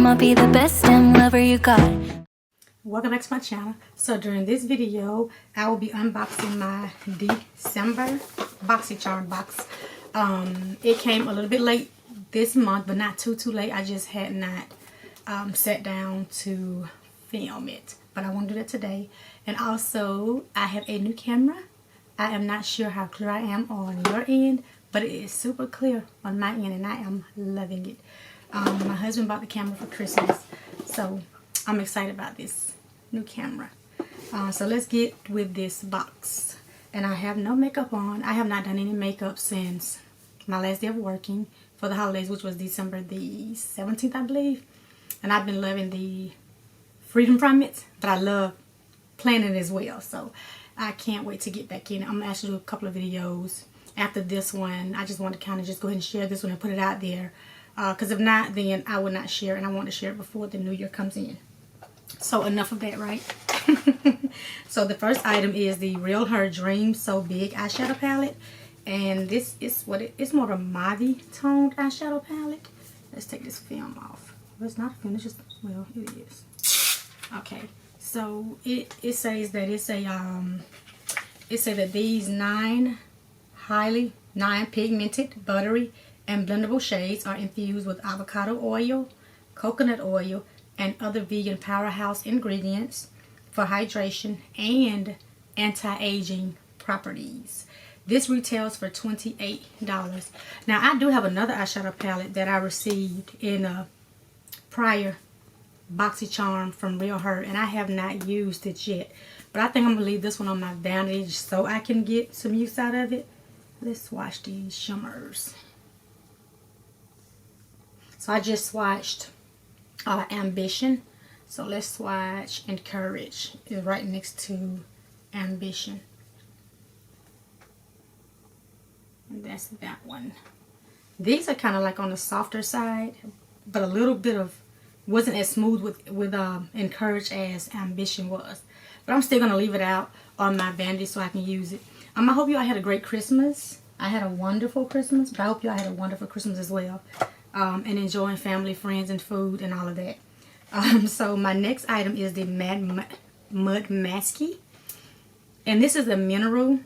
I'ma be the best damn lover you got. Welcome back to my channel. So during this video, I will be unboxing my December Boxycharm box. It came a little bit late this month, but not too late. I just had not sat down to film it, but I want to do that today. And also, I have a new camera. I am not sure how clear I am on your end, but it is super clear on my end, and I am loving it. My husband bought the camera for Christmas, so I'm excited about this new camera. So let's get with this box. And I have no makeup on. I have not done any makeup since my last day of working for the holidays, which was December the 17th, I believe. And I've been loving the freedom from it, but I love planning as well. So I can't wait to get back in. I'm going to actually do a couple of videos after this one. I just want to kind of just go ahead and share this one and put it out there. Because if not, then I will not share, and I want to share it before the new year comes in. So enough of that, right? So the first item is the Real Her Dream So Big eyeshadow palette. And this is what it's more of a mauve toned eyeshadow palette. Let's take this film off. Well, it's not a film, it's just, well, it is. Okay, so it says that it's a it says that these nine pigmented, buttery, and blendable shades are infused with avocado oil, coconut oil, and other vegan powerhouse ingredients for hydration and anti-aging properties. This retails for $28. Now, I do have another eyeshadow palette that I received in a prior Boxycharm from Real Her, and I have not used it yet. But I think I'm going to leave this one on my vanity so I can get some use out of it. Let's swatch these shimmers. So I just swatched Ambition. So let's swatch Encourage. It's right next to Ambition. And that's that one. These are kind of like on the softer side, but a little bit of, wasn't as smooth with Encourage as Ambition was. But I'm still going to leave it out on my vanity so I can use it. I hope you all had a great Christmas. I had a wonderful Christmas, but I hope you all had a wonderful Christmas as well. And enjoying family, friends, and food, and all of that. So my next item is the Mud Masky. And this is a mineral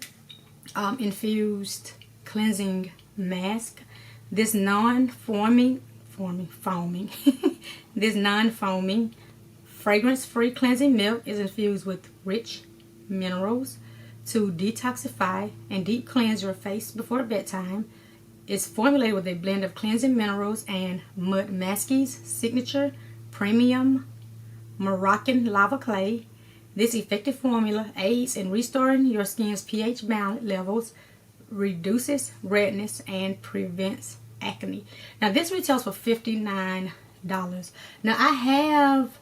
infused cleansing mask. This non-foaming this non-foaming fragrance-free cleansing milk is infused with rich minerals to detoxify and deep cleanse your face before bedtime. It's formulated with a blend of cleansing minerals and Mud Masky's signature premium Moroccan lava clay. This effective formula aids in restoring your skin's pH balance levels, reduces redness, and prevents acne. Now this retails for $59. Now I have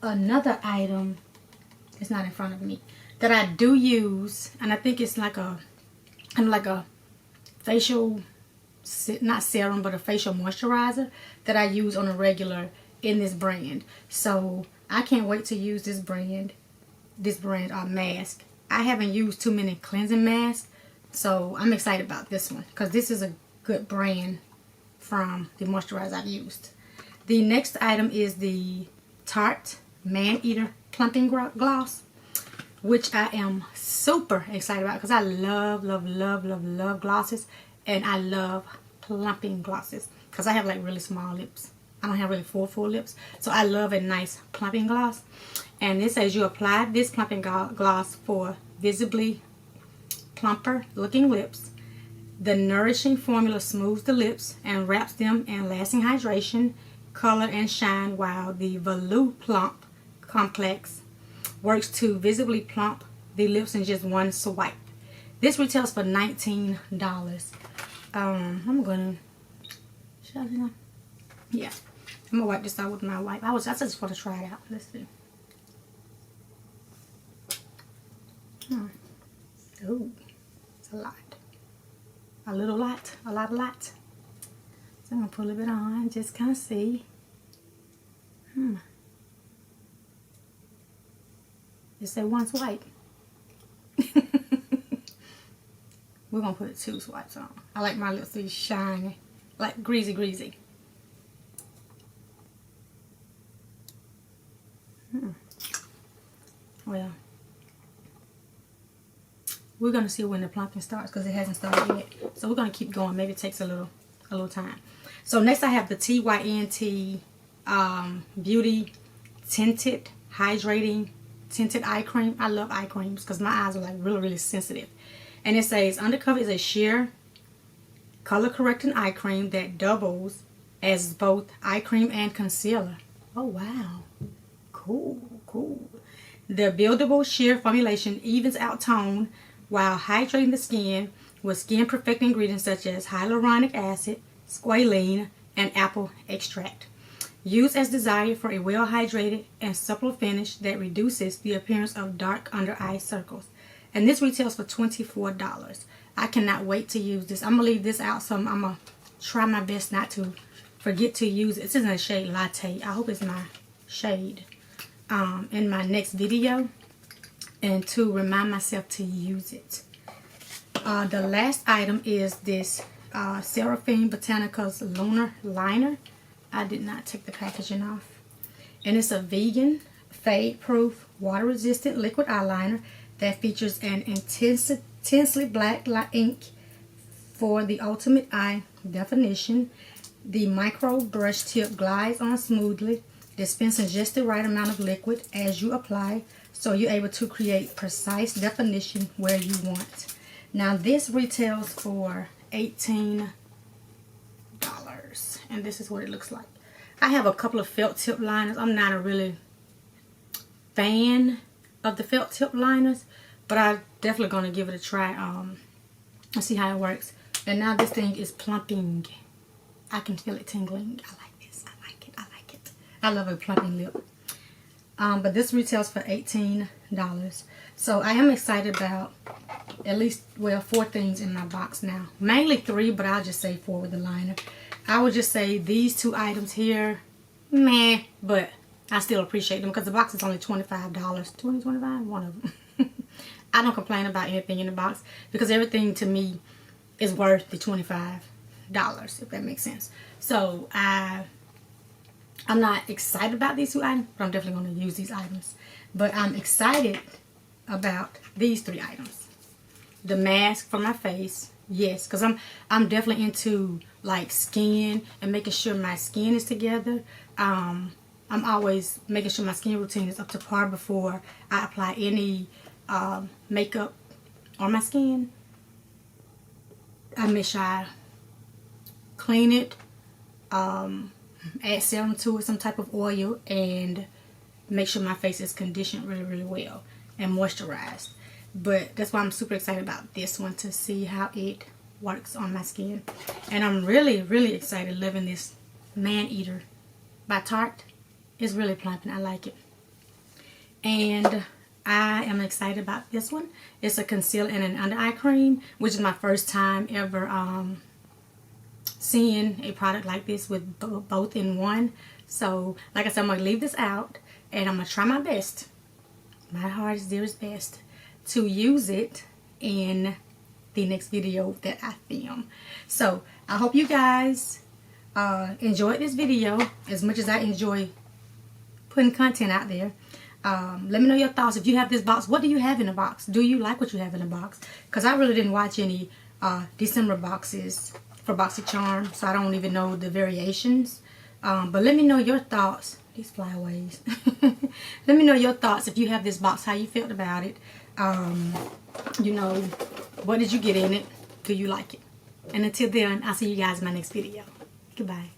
another item, it's not in front of me, that I do use, and I think it's like a kind of like a facial, not serum, but a facial moisturizer that I use on a regular in this brand. So I can't wait to use this brand mask. I haven't used too many cleansing masks, so I'm excited about this one because this is a good brand from the moisturizer I've used. The next item is the Tarte Man-Eater Plumping Gloss, which I am super excited about because I love glosses, and I love plumping glosses because I have like really small lips. I don't have really full lips, so I love a nice plumping gloss. And it says you apply this plumping gloss for visibly plumper looking lips. The nourishing formula smooths the lips and wraps them in lasting hydration, color, and shine, while the Velour Plump Complex works to visibly plump the lips in just one swipe. This retails for $19. I'm gonna, yeah, I'm gonna wipe this out with my wipe. I just want to try it out. Let's see. Oh, it's a lot. A little lot. A lot. So I'm gonna put a little bit on, just kind of see. Just say one swipe. We're gonna put 2 swipes on. I like my lips to be shiny, like greasy. Well, we're going to see when the plumping starts because it hasn't started yet. So we're going to keep going. Maybe it takes a little time. So next I have the TYNT Beauty Tinted Hydrating Tinted Eye Cream. I love eye creams because my eyes are like really sensitive. And it says undercover is a sheer color correcting eye cream that doubles as both eye cream and concealer. Oh wow, cool. The buildable sheer formulation evens out tone while hydrating the skin with skin perfecting ingredients such as hyaluronic acid, squalene, and apple extract. Use as desired for a well hydrated and supple finish that reduces the appearance of dark under eye circles. And this retails for $24. I cannot wait to use this. I'm going to leave this out, so I'm going to try my best not to forget to use it. This is in the shade Latte. I hope it's my shade in my next video, and to remind myself to use it. The last item is this Seraphine Botanicals Lunar Liner. I did not take the packaging off. And it's a vegan, fade-proof, water-resistant liquid eyeliner that features an intensely black ink for the ultimate eye definition. The micro brush tip glides on smoothly, dispensing just the right amount of liquid as you apply, so you're able to create precise definition where you want. Now this retails for $18. And this is what it looks like. I have a couple of felt tip liners. I'm not a really fan of the felt tip liners, but I'm definitely going to give it a try and see how it works. And now this thing is plumping. I can feel it tingling. I like this. I like it. I love a plumping lip. But this retails for $18. So I am excited about at least, well, 4 things in my box now. Mainly 3, but I'll just say 4 with the liner. I would just say these 2 items here, meh, but I still appreciate them because the box is only $25. $25, one of them. I don't complain about anything in the box because everything to me is worth the $25, if that makes sense. So I'm not excited about these 2 items, but I'm definitely going to use these items. But I'm excited about these 3 items. The mask for my face, yes, because I'm definitely into like skin and making sure my skin is together. I'm always making sure my skin routine is up to par before I apply any makeup on my skin. I make sure I clean it, add serum to it, some type of oil, and make sure my face is conditioned really well and moisturized. But that's why I'm super excited about this one, to see how it works on my skin. And I'm really excited loving this Man Eater by Tarte. It's really plumping. I like it. And I am excited about this one. It's a concealer and an under eye cream, which is my first time ever seeing a product like this with both in one. So like I said, I'm going to leave this out and I'm going to try my best. My heart is dearest best to use it in the next video that I film. So I hope you guys enjoyed this video as much as I enjoy putting content out there. Let me know your thoughts. If you have this box, what do you have in the box? Do you like what you have in the box? Because I really didn't watch any December boxes for Boxycharm, so I don't even know the variations. But let me know your thoughts. These flyaways. Let me know your thoughts if you have this box, how you felt about it. You know, what did you get in it? Do you like it? And until then, I'll see you guys in my next video. Goodbye.